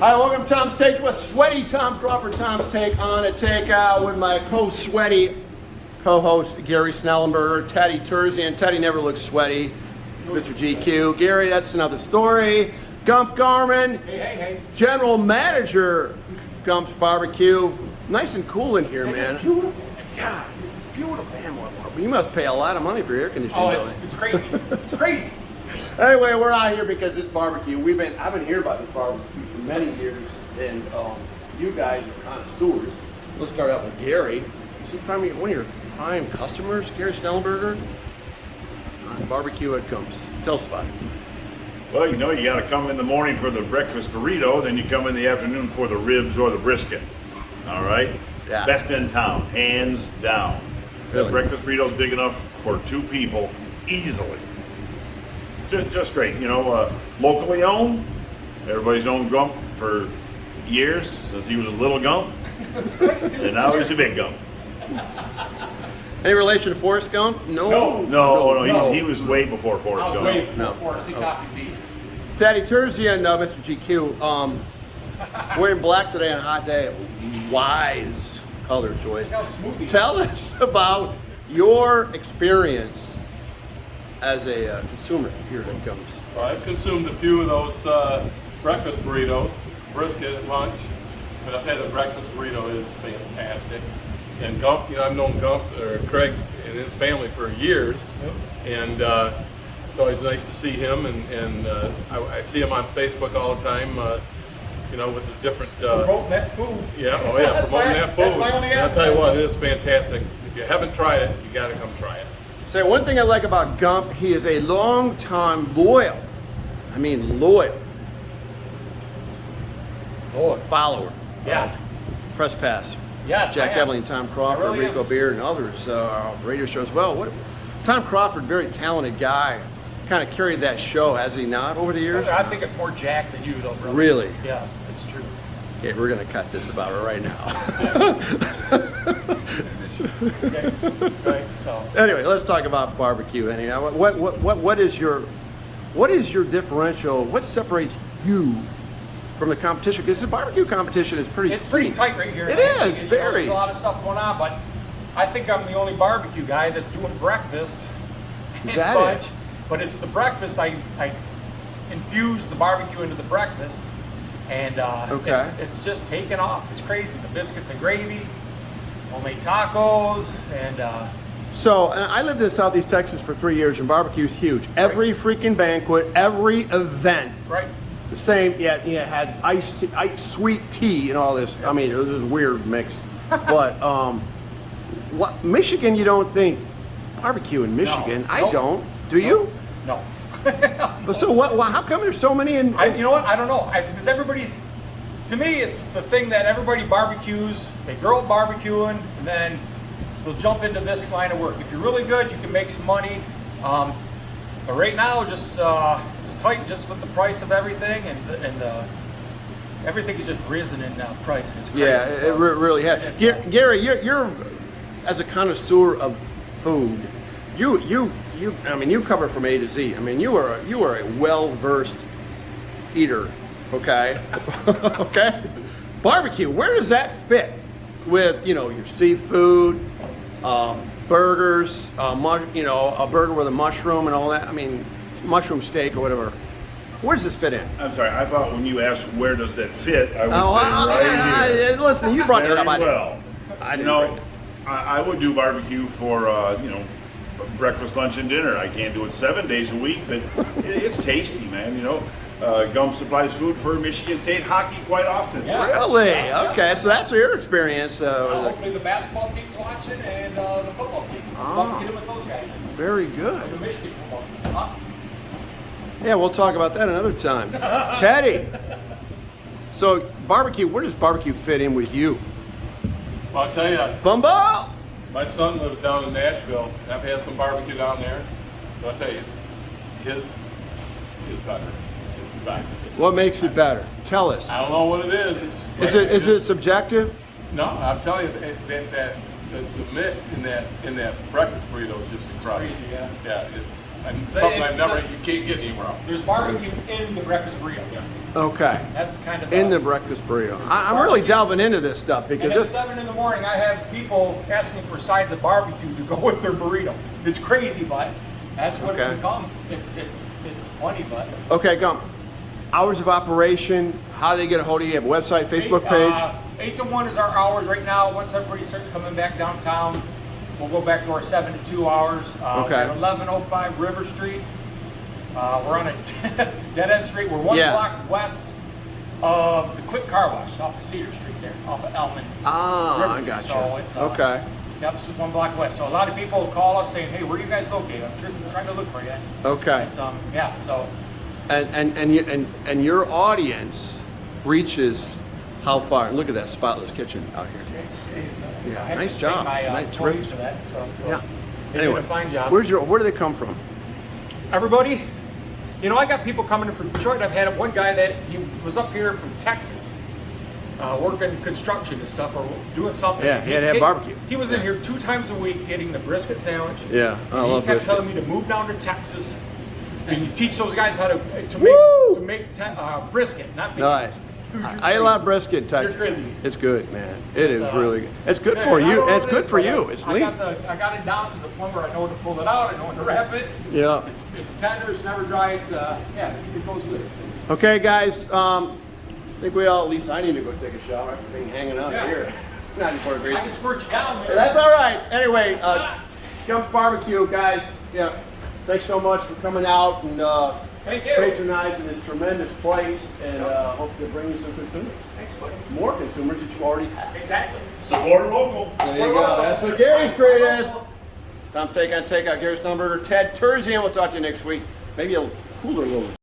Hi, welcome to Tom's Take with Sweaty Tom Crawford. Tom's Take on a takeout with my co-sweaty co-host Gary Snellenberger, Teddy Terzian. Teddy never looks sweaty. Mr. GQ. Gary, that's another story. Gump Garmyn, Hey. General Manager, Gump's BBQ. Nice and cool in here, man. It's beautiful. Yeah, it's beautiful. Man, you must pay a lot of money for your air conditioning. Oh, it's crazy. It's crazy. Anyway, we're out here because this barbecue. I've been hearing about this barbecue for many years, and you guys are connoisseurs. Let's start out with Gary. Is he probably one of your prime customers, Gary Snellenberger? On barbecue at Gump's. Tell us about it. Well, you know, you got to come in the morning for the breakfast burrito, then you come in the afternoon for the ribs or the brisket. All right? Yeah. Best in town, hands down. Really? The breakfast burrito is big enough for 2 people easily. Just great. You know, locally owned. Everybody's known Gump for years, since he was a little Gump. And now he's a big Gump. Any relation to Forrest Gump? No. He was way before Forrest I'll Gump. wait for Forrest. He copied me. Teddy Terzian, Mr. GQ. Wearing black today on a hot day. Wise color choice. How smooth he is. Tell us about your experience as a consumer here at Gump's. Well, I've consumed a few of those breakfast burritos, brisket at lunch, but I've had the breakfast burrito is fantastic. And Gump, you know, I've known Gump or Craig and his family for years, and it's always nice to see him. And I see him on Facebook all the time, you know, with his different. Promoting that food. Yeah, oh yeah, promoting that food. That's my only And I'll tell you what, appetite. it is fantastic. If you haven't tried it, you got to come try it. Say, one thing I like about Gump, he is a long-time loyal follower Yeah. of Press Pass. Yes, Jack I am. Evling, Tom Crawford, I really Rico am. Beard, and others, radio shows as well. Tom Crawford, very talented guy, kind of carried that show, has he not, over the years? I think it's more Jack than you, though, bro. Really? Yeah, it's true. Okay, we're going to cut this about it right now. Okay. Right. So. Anyway, let's talk about barbecue. Anyhow, what is your differential? What separates you from the competition? Because the barbecue competition is pretty. It's pretty tight right here. It Actually, is, you know, very. There's a lot of stuff going on, but I think I'm the only barbecue guy that's doing breakfast. Is and that lunch. it? But it's the breakfast. I infuse the barbecue into the breakfast, and Okay. it's just taken off. It's crazy. The biscuits and gravy, homemade tacos, and So, and I lived in Southeast Texas for 3 years, and barbecue's huge. Every freaking banquet, every event, right. the same. Yeah, had iced sweet tea and all this. I mean, it was this weird mix. But what Michigan? You don't think barbecue in Michigan? I Nope. don't. Do you? No. But so what? How come there's so many in? You know what? I don't know. Because everybody, to me, it's the thing that everybody barbecues. They grow up barbecuing, and then they'll jump into this line of work. If you're really good, you can make some money. But right now, just it's tight just with the price of everything, and everything has just risen in price. It's crazy. Yeah, So, really has. yes, Gary, you're as a connoisseur of food, I mean, you cover from A to Z. I mean, you are a well-versed eater, okay? Okay? Barbecue, where does that fit with, your seafood, burgers, a burger with a mushroom and all that? I mean, mushroom steak or whatever. Where does this fit in? I'm sorry, I thought when you asked where does that fit, I would say right here. Listen, you brought that up. Very well. I didn't bring it. I would do barbecue for, breakfast, lunch, and dinner. I can't do it 7 days a week, but it's tasty, man. Gump supplies food for Michigan State hockey quite often. Yeah. Really? Yeah. Okay, so that's your experience. hopefully the basketball team's watching and the football team. Love to get in with those guys. Very good. The Michigan football team. Huh? Yeah, we'll talk about that another time. Teddy. So barbecue, where does barbecue fit in with you? Well, I'll tell you, Fumble! my son lives down in Nashville. I've had some barbecue down there. But I'll tell you, his is better. It's the best. What makes it better? Tell us. I don't know what it is. Is it subjective? No, I'll tell you that the mix in that breakfast burrito is just incredible. Crazy, yeah. Yeah, it's and something you can't get anywhere else. There's barbecue in the breakfast burrito. Yeah. Okay. That's kind of In the breakfast burrito. I'm really delving into this stuff because And at this. 7 in the morning, I have people asking for sides of barbecue to go with their burrito. It's crazy, but that's what Okay. it's become. It's funny, but Okay, Gump. Hours of operation. How do they get a hold of you? You have a website, Facebook page. 8 to 1 is our hours right now. Once everybody starts coming back downtown, we'll go back to our 7 to 2 hours. Okay. We're at 1105 River Street. We're on a dead end street. We're one Yeah. block west of the Quick Car Wash off of Cedar Street there, off of Elman. Ah, River I Street. got you. So it's, Okay. Yep, it's just one block west. So a lot of people call us saying, "Hey, where are you guys located?" I'm trying to look for you. Okay. It's yeah. So And your audience reaches how far? Look at that spotless kitchen out here. Yeah, I had nice to job. thank my Nice, employees terrific. for that. So Yeah. they did a fine job. Where do they come from? Everybody, you know, I got people coming in from Detroit. I've had one guy that he was up here from Texas, working construction and stuff or doing something. Yeah, he had to have barbecue. He was in here 2 times a week getting the brisket sandwich. Yeah, I And love he kept brisket. telling me to move down to Texas and you teach those guys how to Woo! make brisket, not beef. Nice. I love brisket in Texas. You're crazy. It's good, man. It is It's, really good. It's good Yeah, for I don't you. know And it's what it good is, for but you. It's I lean. I got it down to the point where I know when to pull it out. I know when to wrap it. Yeah. It's tender. It's never dry. It's it goes good. Okay, guys. I think we all, at least I need to go take a shower after being hanging out Yeah. here. 94 degrees. I can squirt you down, man. That's all right. Anyway, Gump BBQ, guys. Yeah. Thanks so much for coming out and Thank you. patronizing this tremendous place, and hope to bring you some consumers. Thanks, buddy. More consumers that you already have. Exactly. Support local. There you go. That's what Gary's creed is. Tom's Take on Takeout. Gary's Thunberger. Ted Terzian. We'll talk to you next week. Maybe a cooler little